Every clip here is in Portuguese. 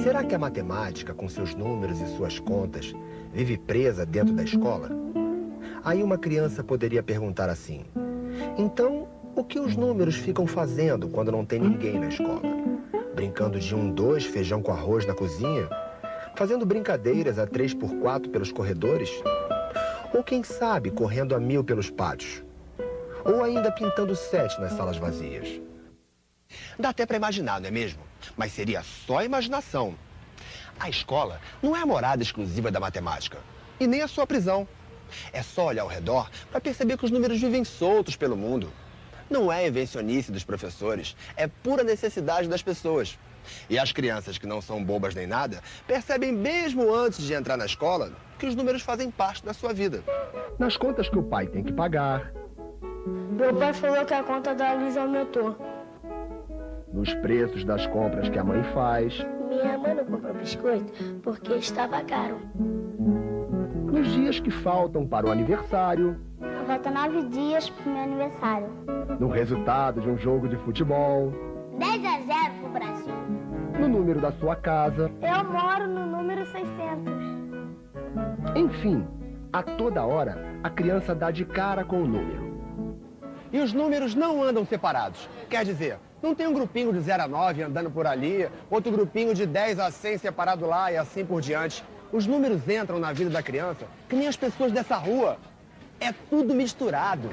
Será que a matemática, com seus números e suas contas, vive presa dentro da escola? Aí uma criança poderia perguntar assim: então, o que os números ficam fazendo quando não tem ninguém na escola? Brincando de 1, 2, feijão com arroz na cozinha? Fazendo brincadeiras a 3x4 pelos corredores? Ou quem sabe, correndo a 1000 pelos pátios? Ou ainda pintando 7 nas salas vazias? Dá até para imaginar, não é mesmo? Mas seria só imaginação. A escola não é a morada exclusiva da matemática. E nem a sua prisão. É só olhar ao redor para perceber que os números vivem soltos pelo mundo. Não é invencionice dos professores, é pura necessidade das pessoas. E as crianças que não são bobas nem nada, percebem mesmo antes de entrar na escola que os números fazem parte da sua vida. Nas contas que o pai tem que pagar. Meu pai falou que a conta da Luísa aumentou. Nos preços das compras que a mãe faz. Minha mãe não comprou biscoito porque estava caro. Nos dias que faltam para o aniversário. Falta 9 dias para o meu aniversário. No resultado de um jogo de futebol. 10-0 pro Brasil. No número da sua casa. Eu moro no número 600. Enfim, a toda hora, a criança dá de cara com o número. E os números não andam separados. Quer dizer, não tem um grupinho de 0 a 9 andando por ali, outro grupinho de 10 a 100 separado lá e assim por diante. Os números entram na vida da criança que nem as pessoas dessa rua. É tudo misturado.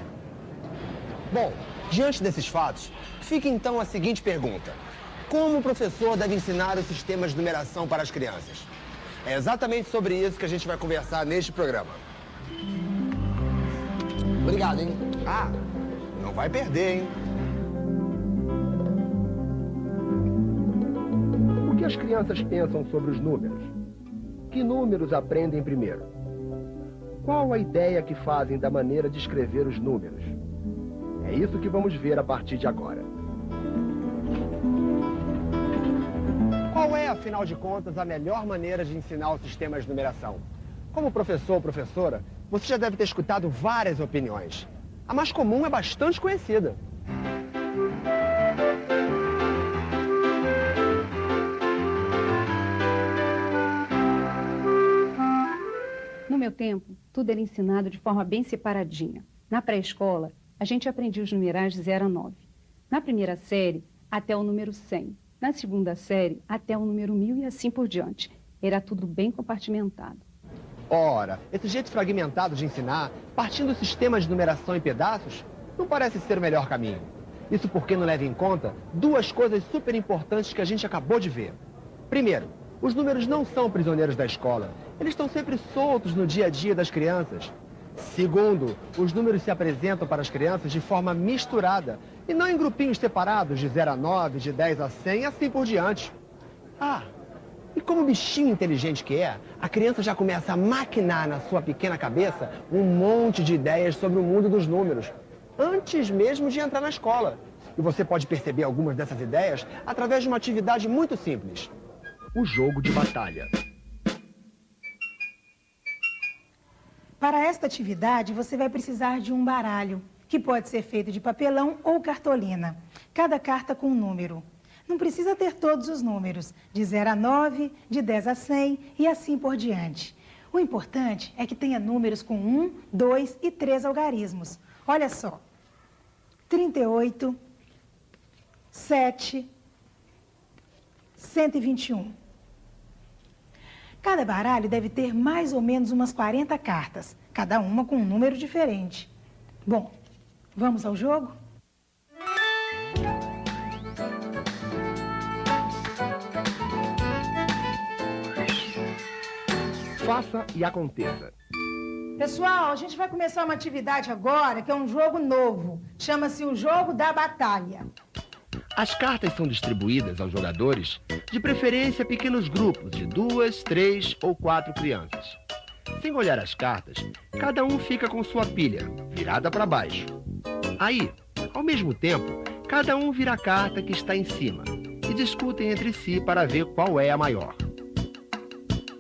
Bom, diante desses fatos, fica então a seguinte pergunta. Como o professor deve ensinar o sistema de numeração para as crianças? É exatamente sobre isso que a gente vai conversar neste programa. Obrigado, hein? Ah, não vai perder, hein? O que as crianças pensam sobre os números? Que números aprendem primeiro? Qual a ideia que fazem da maneira de escrever os números? É isso que vamos ver a partir de agora. Qual é, afinal de contas, a melhor maneira de ensinar o sistema de numeração? Como professor ou professora, você já deve ter escutado várias opiniões. A mais comum é bastante conhecida. No meu tempo, tudo era ensinado de forma bem separadinha. Na pré-escola, a gente aprendia os numerais de 0 a 9. Na primeira série, até o número 100. Na segunda série, até o número 1000 e assim por diante. Era tudo bem compartimentado. Ora, esse jeito fragmentado de ensinar, partindo do sistema de numeração em pedaços, não parece ser o melhor caminho. Isso porque não leva em conta duas coisas super importantes que a gente acabou de ver. Primeiro, os números não são prisioneiros da escola. Eles estão sempre soltos no dia a dia das crianças. Segundo, os números se apresentam para as crianças de forma misturada e não em grupinhos separados de 0 a 9, de 10 a 100 e assim por diante. Ah, e como bichinho inteligente que é, a criança já começa a maquinar na sua pequena cabeça um monte de ideias sobre o mundo dos números, antes mesmo de entrar na escola. E você pode perceber algumas dessas ideias através de uma atividade muito simples. O jogo de batalha. Para esta atividade, você vai precisar de um baralho, que pode ser feito de papelão ou cartolina. Cada carta com um número. Não precisa ter todos os números, de 0 a 9, de 10 a 100 e assim por diante. O importante é que tenha números com 1, 2 e 3 algarismos. Olha só, 38, 7, 121. Cada baralho deve ter mais ou menos umas 40 cartas, cada uma com um número diferente. Bom, vamos ao jogo? Faça e aconteça. Pessoal, a gente vai começar uma atividade agora que é um jogo novo. Chama-se o Jogo da Batalha. As cartas são distribuídas aos jogadores, de preferência pequenos grupos de 2, 3 ou 4 crianças. Sem olhar as cartas, cada um fica com sua pilha, virada para baixo. Aí, ao mesmo tempo, cada um vira a carta que está em cima e discutem entre si para ver qual é a maior.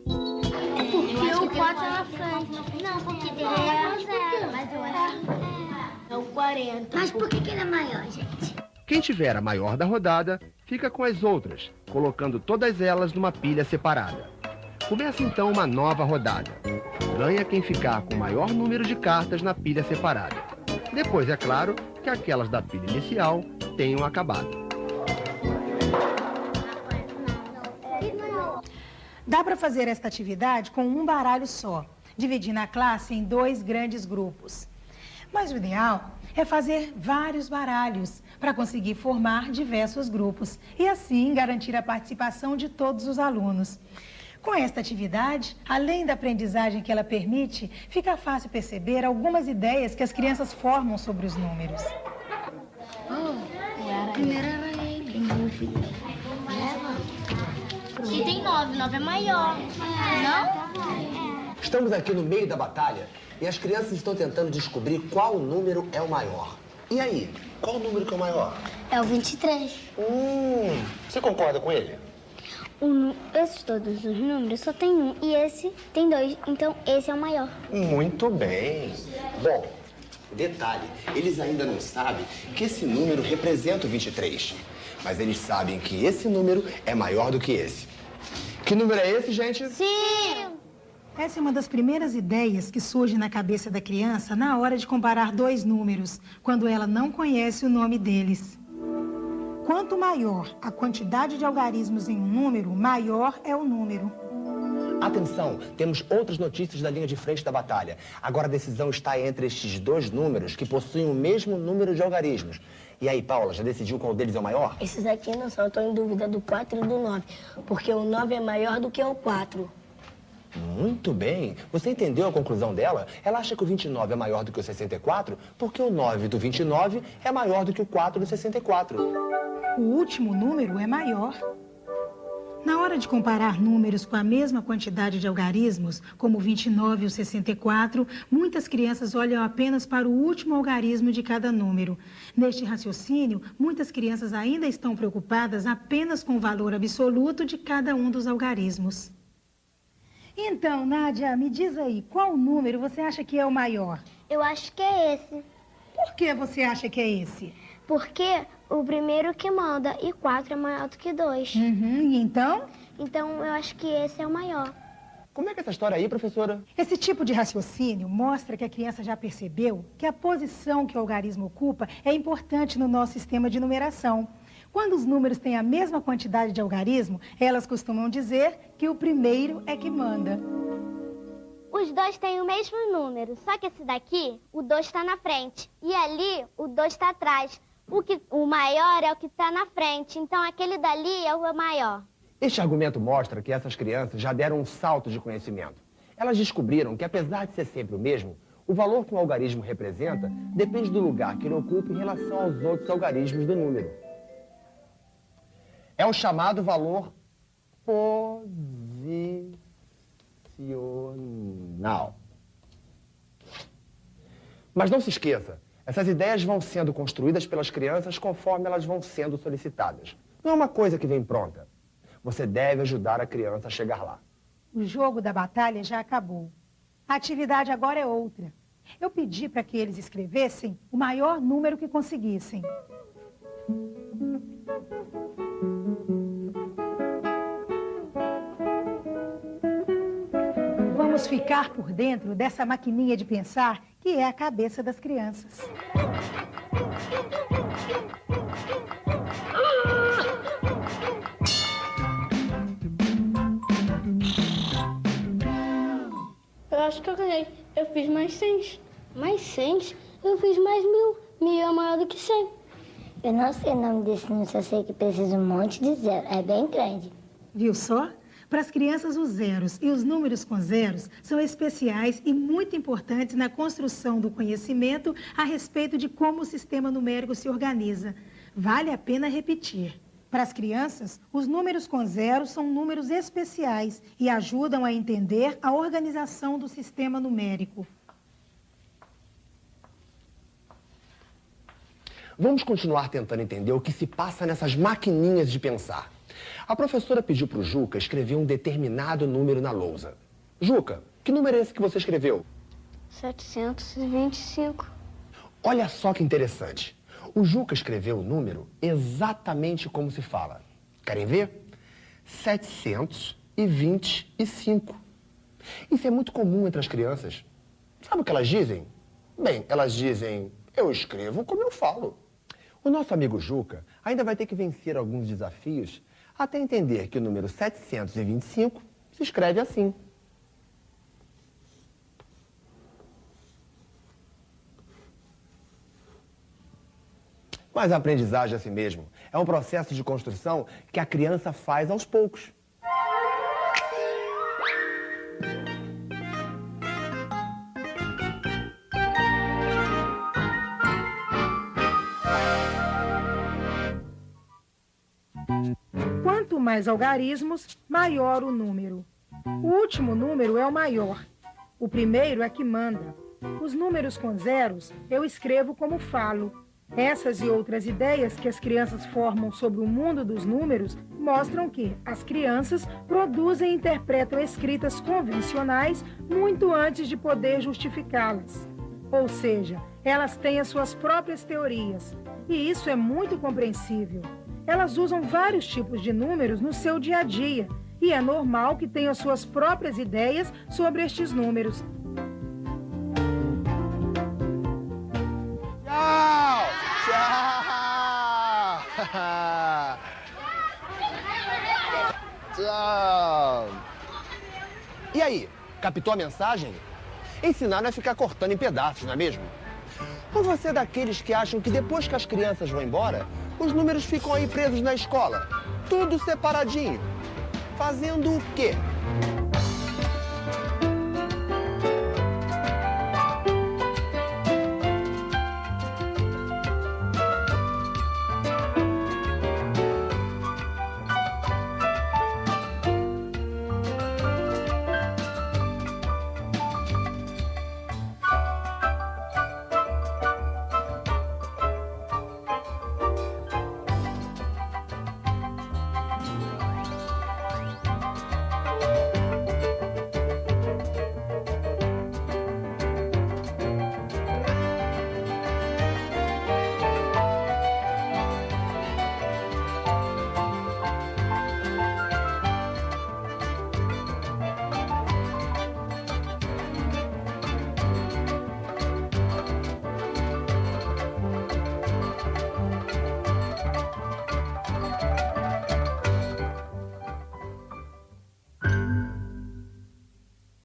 Porque o 4 é na frente. Não, porque dele é 0, mas eu acho que é o 40. Mas por que ele é maior, gente? Quem tiver a maior da rodada, fica com as outras, colocando todas elas numa pilha separada. Começa então uma nova rodada. Ganha quem ficar com o maior número de cartas na pilha separada. Depois, é claro, que aquelas da pilha inicial tenham acabado. Dá para fazer esta atividade com um baralho só, dividindo a classe em 2 grandes grupos. Mas o ideal é fazer vários baralhos para conseguir formar diversos grupos e assim garantir a participação de todos os alunos. Com esta atividade, além da aprendizagem que ela permite, fica fácil perceber algumas ideias que as crianças formam sobre os números. Primeiro era ele. E tem 9, 9 é maior. Não? Estamos aqui no meio da batalha e as crianças estão tentando descobrir qual número é o maior. E aí, qual número que é o maior? É o 23. Você concorda com ele? Esses todos os números só tem um e esse tem 2, então esse é o maior. Muito bem. Bom, detalhe, eles ainda não sabem que esse número representa o 23. Mas eles sabem que esse número é maior do que esse. Que número é esse, gente? Sim! Essa é uma das primeiras ideias que surge na cabeça da criança na hora de comparar 2 números, quando ela não conhece o nome deles. Quanto maior a quantidade de algarismos em um número, maior é o número. Atenção, temos outras notícias da linha de frente da batalha. Agora a decisão está entre estes 2 números que possuem o mesmo número de algarismos. E aí, Paula, já decidiu qual deles é o maior? Esses aqui não são, eu estou em dúvida do 4 e do 9, porque o 9 é maior do que o 4. Muito bem. Você entendeu a conclusão dela? Ela acha que o 29 é maior do que o 64 porque o 9 do 29 é maior do que o 4 do 64. O último número é maior. Na hora de comparar números com a mesma quantidade de algarismos, como o 29 e o 64, muitas crianças olham apenas para o último algarismo de cada número. Neste raciocínio, muitas crianças ainda estão preocupadas apenas com o valor absoluto de cada um dos algarismos. Então, Nádia, me diz aí, qual número você acha que é o maior? Eu acho que é esse. Por que você acha que é esse? Porque o primeiro que manda e 4 é maior do que 2. E então? Então eu acho que esse é o maior. Como é que é essa história aí, professora? Esse tipo de raciocínio mostra que a criança já percebeu que a posição que o algarismo ocupa é importante no nosso sistema de numeração. Quando os números têm a mesma quantidade de algarismo, elas costumam dizer que o primeiro é que manda. Os 2 têm o mesmo número, só que esse daqui, o 2 está na frente. E ali, o 2 está atrás. O maior é o que está na frente, então aquele dali é o maior. Este argumento mostra que essas crianças já deram um salto de conhecimento. Elas descobriram que, apesar de ser sempre o mesmo, o valor que um algarismo representa depende do lugar que ele ocupa em relação aos outros algarismos do número. É o chamado valor posicional. Mas não se esqueça, essas ideias vão sendo construídas pelas crianças conforme elas vão sendo solicitadas. Não é uma coisa que vem pronta. Você deve ajudar a criança a chegar lá. O jogo da batalha já acabou. A atividade agora é outra. Eu pedi para que eles escrevessem o maior número que conseguissem. Vamos ficar por dentro dessa maquininha de pensar que é a cabeça das crianças. Eu acho que eu ganhei. Eu fiz mais 100. Mais 100? Eu fiz mais 1000. 1000 é maior do que 100. Eu não sei o nome desse número, só sei que precisa um monte de zero. É bem grande. Viu só? Para as crianças, os zeros e os números com zeros são especiais e muito importantes na construção do conhecimento a respeito de como o sistema numérico se organiza. Vale a pena repetir. Para as crianças, os números com zero são números especiais e ajudam a entender a organização do sistema numérico. Vamos continuar tentando entender o que se passa nessas maquininhas de pensar. A professora pediu para o Juca escrever um determinado número na lousa. Juca, que número é esse que você escreveu? 725. Olha só que interessante. O Juca escreveu o número exatamente como se fala. Querem ver? 725. Isso é muito comum entre as crianças. Sabe o que elas dizem? Bem, elas dizem, eu escrevo como eu falo. O nosso amigo Juca ainda vai ter que vencer alguns desafios até entender que o número 725 se escreve assim. Mas a aprendizagem é assim mesmo. É um processo de construção que a criança faz aos poucos. Quanto mais algarismos, maior o número. O último número é o maior. O primeiro é que manda. Os números com zeros eu escrevo como falo. Essas e outras ideias que as crianças formam sobre o mundo dos números mostram que as crianças produzem e interpretam escritas convencionais muito antes de poder justificá-las. Ou seja, elas têm as suas próprias teorias. E isso é muito compreensível. Elas usam vários tipos de números no seu dia a dia. E é normal que tenham suas próprias ideias sobre estes números. Tchau! E aí, captou a mensagem? Ensinar não é ficar cortando em pedaços, não é mesmo? Ou você é daqueles que acham que depois que as crianças vão embora, os números ficam aí presos na escola, tudo separadinho? Fazendo o quê?